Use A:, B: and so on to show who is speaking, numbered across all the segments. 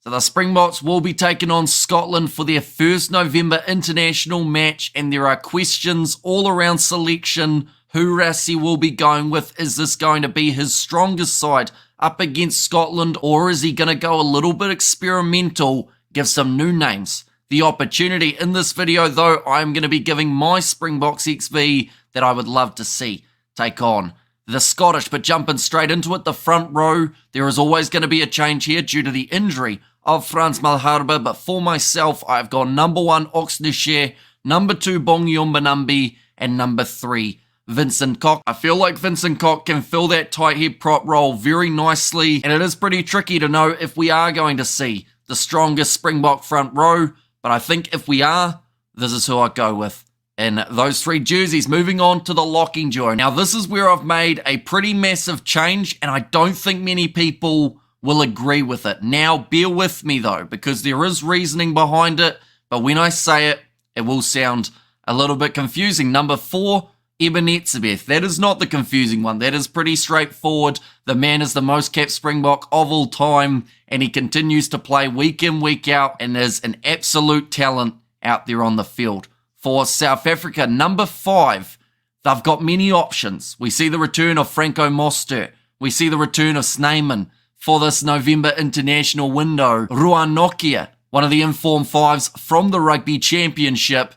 A: So the Springboks will be taking on Scotland for their first November international match, and there are questions all around selection. Who Rassie will be going with? Is this going to be his strongest side up against Scotland, or is he going to go a little bit experimental, give some new names? The opportunity in this video, though, I'm going to be giving my Springboks XV that I would love to see take on the Scottish. But jumping straight into it, the front row, there is always going to be a change here due to the injury of Frans Malherbe. But for myself, I've got number 1, Oxnard, number 2, Bongiombanambi, and number 3, Vincent Koch. I feel like Vincent Koch can fill that tight head prop role very nicely, and it is pretty tricky to know if we are going to see the strongest Springbok front row. But I think if we are, this is who I go with in those 3 jerseys. Moving on to the locking duo. Now, this is where I've made a pretty massive change, and I don't think many people will agree with it. Now, bear with me, though, because there is reasoning behind it, but when I say it, it will sound a little bit confusing. Number 4, Ebenezebeth. That is not the confusing one. That is pretty straightforward. The man is the most capped Springbok of all time, and he continues to play week in, week out, and is an absolute talent out there on the field. For South Africa, number 5, they've got many options. We see the return of Franco Mostert. We see the return of Snyman for this November international window. Ruan Nokia, one of the informed 5s from the Rugby Championship,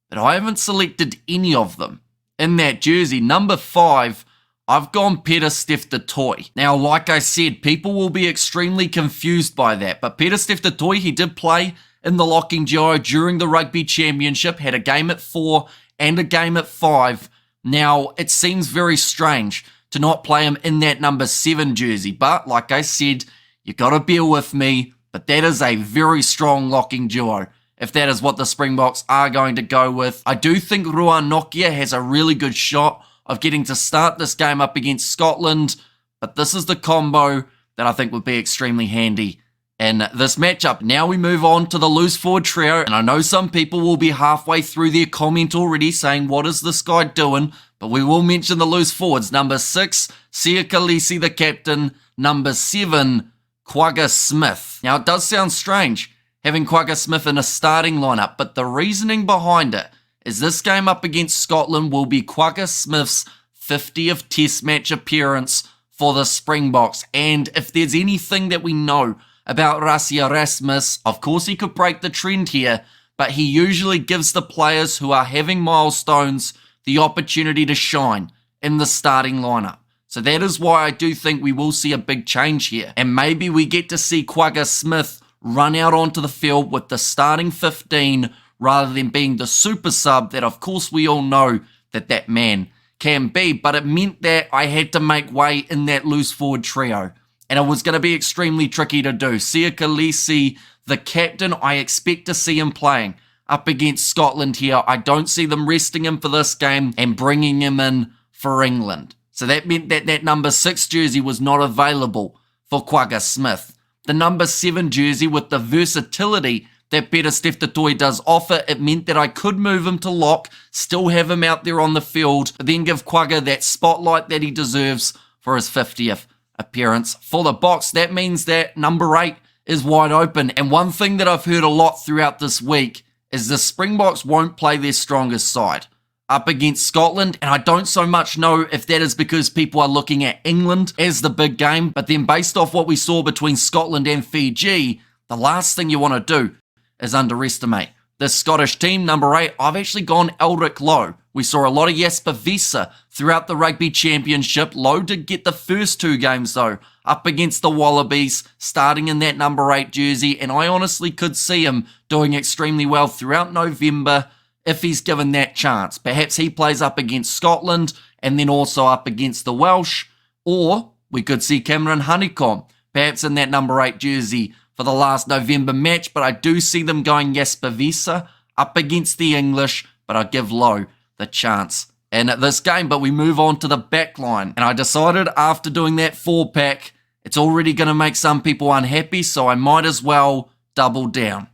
A: but I haven't selected any of them in that jersey. Number 5, I've gone Pieter-Steph du Toit. Now, like I said, people will be extremely confused by that, but Pieter-Steph du Toit, he did play in the locking duo during the Rugby Championship, had a game at 4 and a game at 5. Now, it seems very strange to not play him in that number 7 jersey, but like I said, you got to bear with me, but that is a very strong locking duo if that is what the Springboks are going to go with. I do think Ruan Nokia has a really good shot of getting to start this game up against Scotland, but this is the combo that I think would be extremely handy in this matchup. Now we move on to the loose forward trio, and I know some people will be halfway through their comment already saying, what is this guy doing? But we will mention the loose forwards. Number 6, Siya Kolisi, the captain. Number 7, Kwagga Smith. Now, it does sound strange having Kwagga Smith in a starting lineup, but the reasoning behind it is this game up against Scotland will be Kwagga Smith's 50th Test match appearance for the Springboks. And if there's anything that we know about Rassie Erasmus, of course he could break the trend here, but he usually gives the players who are having milestones the opportunity to shine in the starting lineup. So that is why I do think we will see a big change here. And maybe we get to see Kwagga Smith run out onto the field with the starting 15 rather than being the super sub that of course we all know that man can be. But it meant that I had to make way in that loose forward trio, and it was going to be extremely tricky to do. Siya Kolisi, the captain, I expect to see him playing up against Scotland here. I don't see them resting him for this game and bringing him in for England. So that meant that that number 6 jersey was not available for Kwagga Smith. The number 7 jersey, with the versatility that Pieter-Steph du Toit does offer, it meant that I could move him to lock, still have him out there on the field, but then give Kwagga that spotlight that he deserves for his 50th appearance for the Boks. That means that number 8 is wide open. And one thing that I've heard a lot throughout this week is the Springboks won't play their strongest side up against Scotland, and I don't so much know if that is because people are looking at England as the big game, but then based off what we saw between Scotland and Fiji, the last thing you want to do is underestimate this Scottish team. Number 8, I've actually gone Eldrick Lowe. We saw a lot of Jasper Wiese throughout the Rugby Championship. Lowe did get the first 2 games, though, up against the Wallabies, starting in that number 8 jersey, and I honestly could see him doing extremely well throughout November if he's given that chance. Perhaps he plays up against Scotland and then also up against the Welsh, or we could see Cameron Honeycomb perhaps in that number 8 jersey for the last November match, but I do see them going Jasper Wiese up against the English, but I give Lowe the chance in this game. But we move on to the backline, and I decided after doing that 4-pack, it's already going to make some people unhappy, so I might as well double down.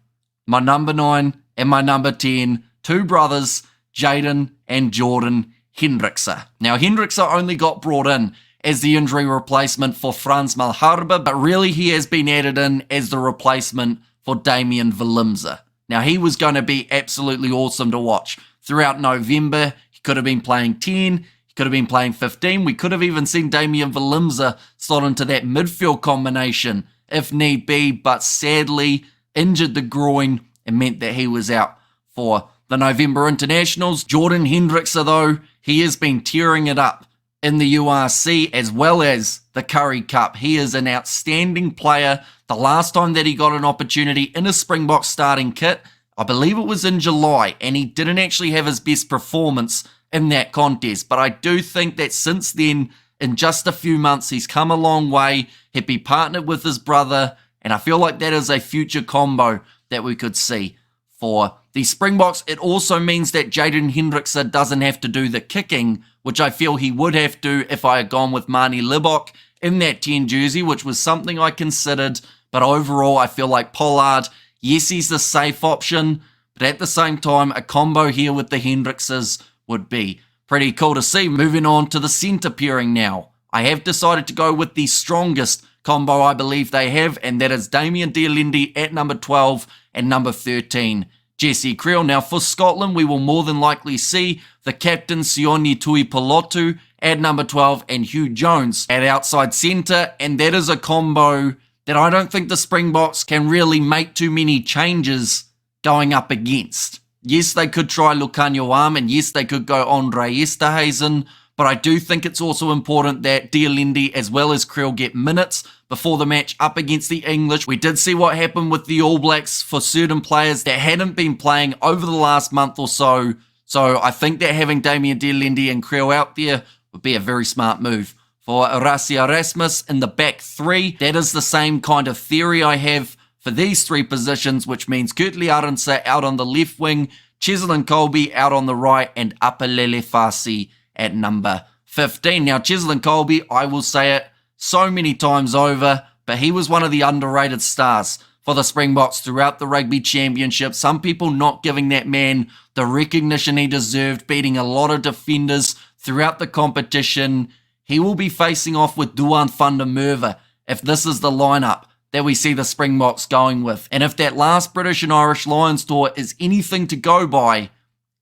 A: My number 9 and my number 10, 2 brothers, Jaden and Jordan Hendrikse. Now, Hendrikse only got brought in as the injury replacement for Frans Malherbe, but really he has been added in as the replacement for Damien Willemse. Now, he was going to be absolutely awesome to watch. Throughout November, he could have been playing 10, he could have been playing 15. We could have even seen Damien Willemse slot into that midfield combination if need be, but sadly injured the groin and meant that he was out for the November internationals. Jordan Hendrikse, though, he has been tearing it up in the URC as well as the Currie Cup. He is an outstanding player. The last time that he got an opportunity in a Springboks starting kit, I believe it was in July, and he didn't actually have his best performance in that contest. But I do think that since then, in just a few months, he's come a long way. He'd be partnered with his brother, and I feel like that is a future combo that we could see for the Springboks. It also means that Jaden Hendrikse doesn't have to do the kicking, which I feel he would have to if I had gone with Manie Libbok in that 10 jersey, which was something I considered. But overall, I feel like Pollard, yes, he's the safe option, but at the same time, a combo here with the Hendrikses would be pretty cool to see. Moving on to the centre pairing now. I have decided to go with the strongest combo I believe they have, and that is Damien de Allende at number 12 and number 13, Jesse Kriel. Now, for Scotland, we will more than likely see the captain Sione Tuipulotu at number 12 and Hugh Jones at outside centre, and that is a combo that I don't think the Springboks can really make too many changes going up against. Yes, they could try Lucanio Arm, and yes, they could go Andre Esterhuizen, but I do think it's also important that de Allende as well as Kriel get minutes before the match up against the English. We did see what happened with the All Blacks for certain players that hadn't been playing over the last month or so. So I think that having Damien de Allende and Kriel out there would be a very smart move. For Rassie Erasmus in the back three, that is the same kind of theory I have for these three positions, which means Kurtley Arendse out on the left wing, Cheslin Colby out on the right, and Apelele Fasi at number 15. Now, Cheslin Colby, I will say it so many times over, but he was one of the underrated stars for the Springboks throughout the Rugby Championship. Some people not giving that man the recognition he deserved, beating a lot of defenders throughout the competition. He will be facing off with Duan van der Merwe if this is the lineup that we see the Springboks going with. And if that last British and Irish Lions tour is anything to go by,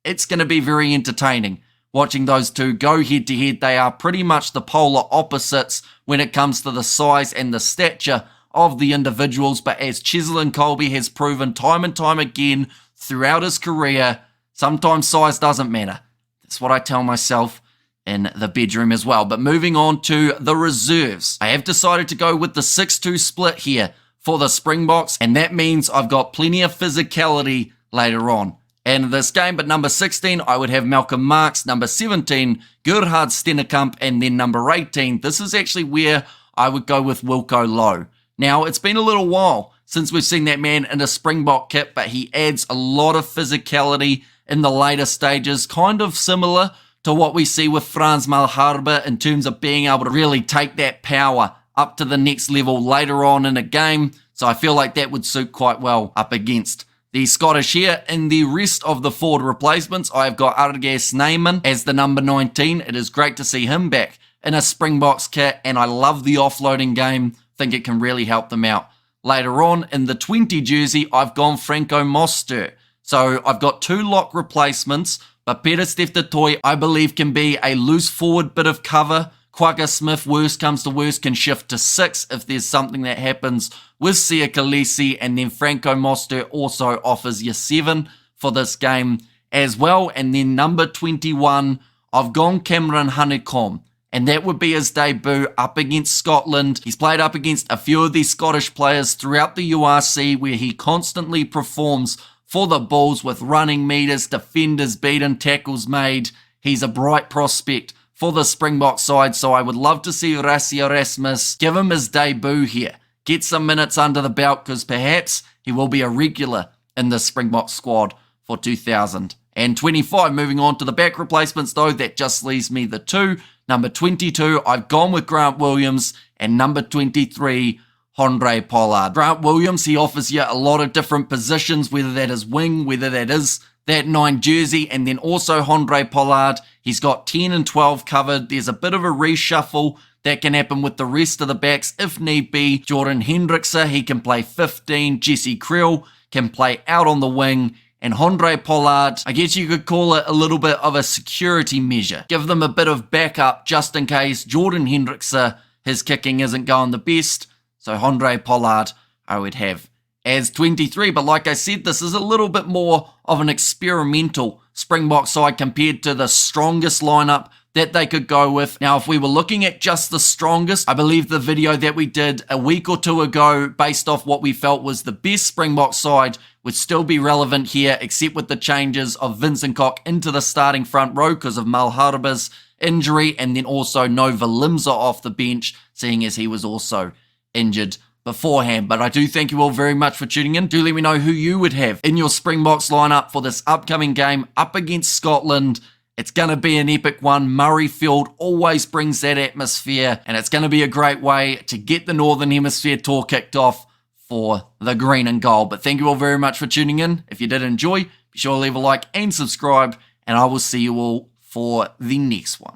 A: it's going to be very entertaining watching those two go head to head. They are pretty much the polar opposites when it comes to the size and the stature of the individuals. But as Cheslin Colby has proven time and time again throughout his career, sometimes size doesn't matter. That's what I tell myself in the bedroom as well. But moving on to the reserves, I have decided to go with the 6-2 split here for the Springboks, and that means I've got plenty of physicality later on in this game. But number 16, I would have Malcolm Marx, number 17, Gerhard Stennekamp, and then number 18, this is actually where I would go with Wilco Low. Now, it's been a little while since we've seen that man in a Springbok kit, but he adds a lot of physicality in the later stages, kind of similar to what we see with Frans Malherbe in terms of being able to really take that power up to the next level later on in a game. So I feel like that would suit quite well up against the Scottish here. In the rest of the forward replacements, I've got Argar Snyman as the number 19. It is great to see him back in a Springboks kit, and I love the offloading game. Think it can really help them out. Later on, in the 20 jersey, I've gone Franco Mostert. So I've got two lock replacements, but Peter Steph du Toit, I believe, can be a loose forward bit of cover. Quagga Smith, worst comes to worst, can shift to 6 if there's something that happens with Sia Khaleesi, and then Franco Mostert also offers you 7 for this game as well. And then number 21, I've gone Cameron Honeycomb, and that would be his debut up against Scotland. He's played up against a few of these Scottish players throughout the URC, where he constantly performs for the Bulls with running meters, defenders beaten, tackles made. He's a bright prospect for the Springbok side, so I would love to see Rassie Erasmus give him his debut here. Get some minutes under the belt, because perhaps he will be a regular in the Springbok squad for 2025. Moving on to the back replacements though, that just leaves me the two. Number 22, I've gone with Grant Williams, and number 23, Handré Pollard. Grant Williams, he offers you a lot of different positions, whether that is wing, whether that is that 9 jersey, and then also Handré Pollard, He's got 10 and 12 covered. There's a bit of a reshuffle that can happen with the rest of the backs if need be. Jordan Hendrickse, he can play 15. Jesse Kriel can play out on the wing. And Handré Pollard, I guess you could call it a little bit of a security measure. Give them a bit of backup just in case Jordan Hendrickse, his kicking isn't going the best. So Handré Pollard, I would have as 23. But like I said, this is a little bit more of an experimental Springbok side compared to the strongest lineup that they could go with. Now, if we were looking at just the strongest, I believe the video that we did a week or two ago, based off what we felt was the best Springbok side, would still be relevant here, except with the changes of Vincent Koch into the starting front row because of Malharba's injury, and then also Nova Limsa off the bench, seeing as he was also injured beforehand. But I do thank you all very much for tuning in. Do let me know who you would have in your Springboks lineup for this upcoming game up against Scotland. It's going to be an epic one. Murrayfield always brings that atmosphere, and it's going to be a great way to get the Northern Hemisphere tour kicked off for the green and gold. But thank you all very much for tuning in. If you did enjoy, be sure to leave a like and subscribe, and I will see you all for the next one.